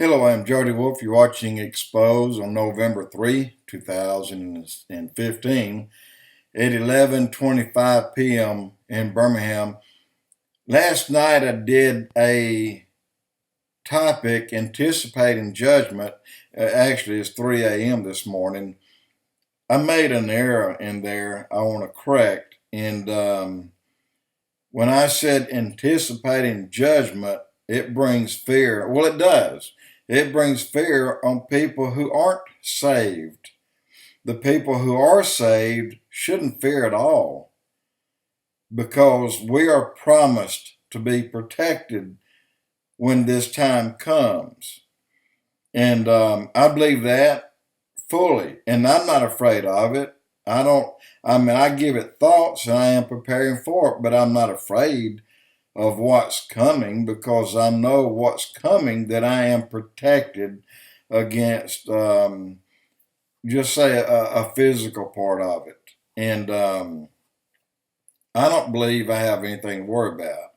Hello, I'm Jody Wolf. You're watching Expoz on November 3, 2015 at 11:25 p.m. in Birmingham. Last night I did a topic anticipating judgment. Actually, it's 3 a.m. this morning. I made an error in there I want to correct. And when I said anticipating judgment, it brings fear. Well, it does. It brings fear on people who aren't saved. The people who are saved shouldn't fear at all because we are promised to be protected when this time comes. And I believe that fully. And I'm not afraid of it. I give it thoughts and I am preparing for it, but I'm not afraid of what's coming because I know what's coming, that I am protected against, just say, a physical part of it. And I don't believe I have anything to worry about.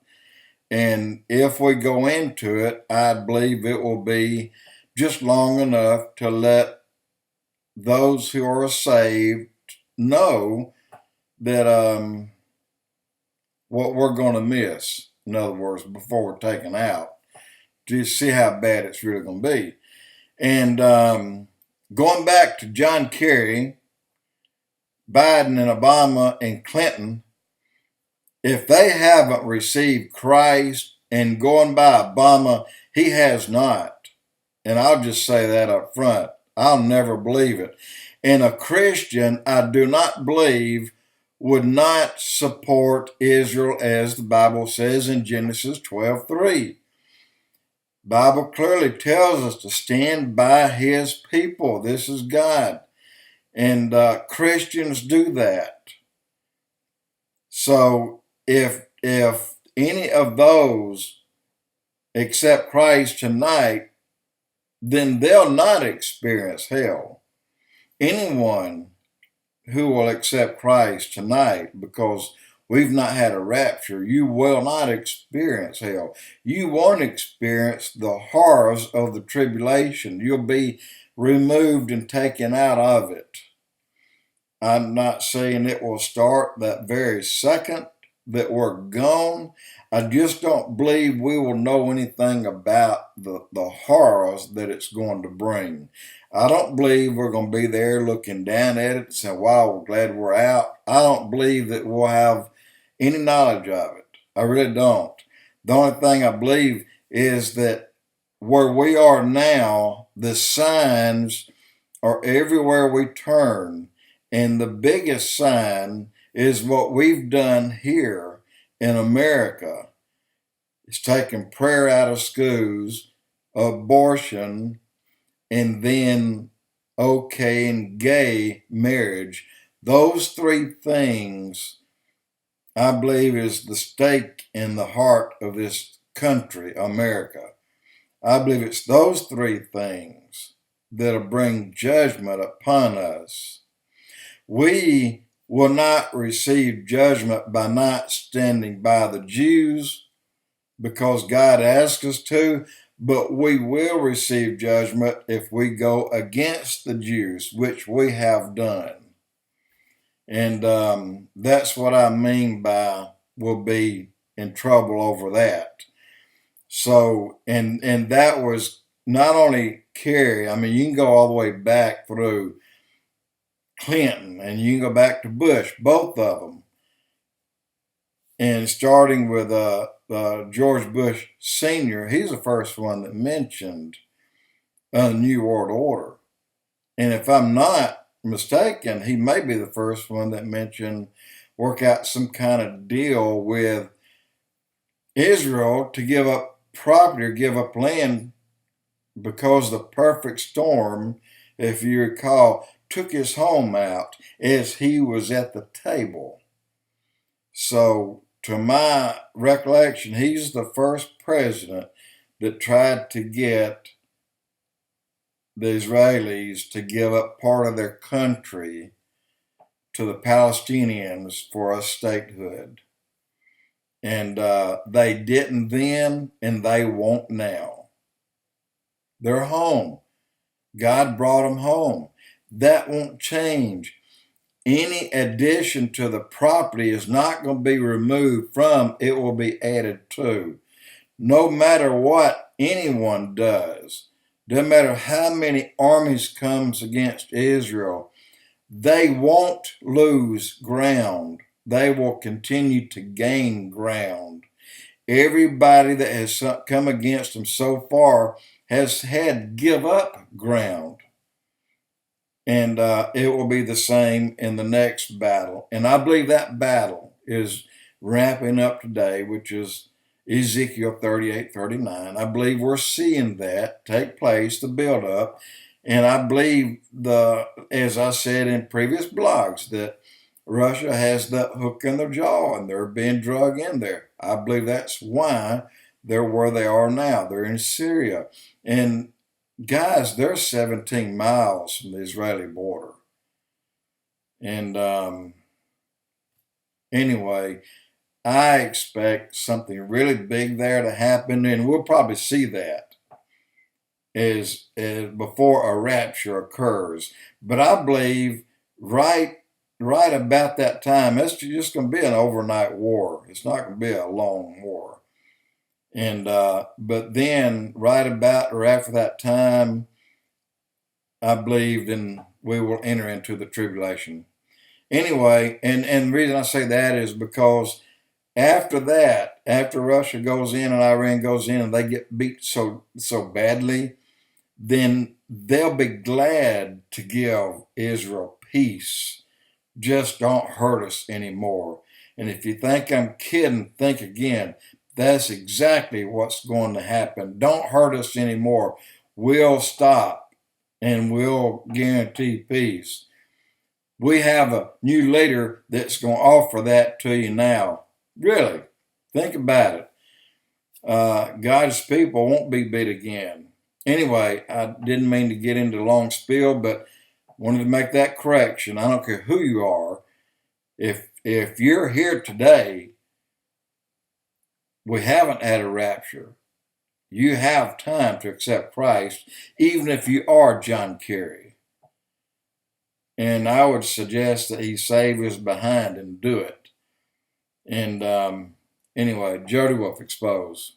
And if we go into it, I believe it will be just long enough to let those who are saved know that what we're going to miss, in other words, before we're taken out, to see how bad it's really going to be. And going back to John Kerry, Biden and Obama and Clinton, if they haven't received Christ, and going by Obama, he has not. And I'll just say that up front. I'll never believe it. And a Christian, I do not believe, would not support Israel, as the Bible says in Genesis 12:3. Bible clearly tells us to stand by his people. This is God. And Christians do that. So if any of those accept Christ tonight, then they'll not experience hell. Anyone who will accept Christ tonight, because we've not had a rapture, you will not experience hell. You won't experience the horrors of the tribulation. You'll be removed and taken out of it. I'm not saying it will start that very second that we're gone. I just don't believe we will know anything about the horrors that it's going to bring. I don't believe we're going to be there looking down at it and saying, wow, we're glad we're out. I don't believe that we'll have any knowledge of it. I really don't. The only thing I believe is that where we are now, the signs are everywhere we turn. And the biggest sign is what we've done here in America. It's taking prayer out of schools, abortion, and then okaying gay marriage. Those three things, I believe, is the stake in the heart of this country, America. I believe it's those three things that'll bring judgment upon us. We will not receive judgment by not standing by the Jews because God asked us to, but we will receive judgment if we go against the Jews, which we have done. And that's what I mean by we'll be in trouble over that. So, and that was not only Kerry, I mean, you can go all the way back through Clinton and you can go back to Bush, both of them. And starting with George Bush Sr., he's the first one that mentioned a New World Order. And if I'm not mistaken, he may be the first one that mentioned work out some kind of deal with Israel to give up property or give up land because the perfect storm, if you recall, took his home out as he was at the table. So, to my recollection, he's the first president that tried to get the Israelis to give up part of their country to the Palestinians for a statehood. And they didn't then, and they won't now. They're home. God brought them home. That won't change. Any addition to the property is not going to be removed from, it will be added to. No matter what anyone does, no matter how many armies comes against Israel, they won't lose ground. They will continue to gain ground. Everybody that has come against them so far has had to give up ground. And it will be the same in the next battle. And I believe that battle is wrapping up today, which is Ezekiel 38-39. I believe we're seeing that take place, the build up. And I believe, as I said in previous blogs, that Russia has that hook in their jaw and they're being drug in there. I believe that's why they're where they are now. They're in Syria. And guys, they're 17 miles from the Israeli border. And anyway, I expect something really big there to happen, and we'll probably see that as before a rapture occurs. But I believe right about that time, it's just going to be an overnight war. It's not going to be a long war. And but then right about or after that time, I believe then we will enter into the tribulation. Anyway, and the reason I say that is because after that, after Russia goes in and Iran goes in and they get beat so badly, then they'll be glad to give Israel peace. Just don't hurt us anymore. And if you think I'm kidding, think again. That's exactly what's going to happen. Don't hurt us anymore. We'll stop and we'll guarantee peace. We have a new leader that's going to offer that to you now. Really, think about it. God's people won't be beat again. Anyway, I didn't mean to get into a long spiel, but wanted to make that correction. I don't care who you are. If you're here today, we haven't had a rapture. You have time to accept Christ, even if you are John Kerry. And I would suggest that he save his behind and do it. And anyway, Jody Wolf, Expoz.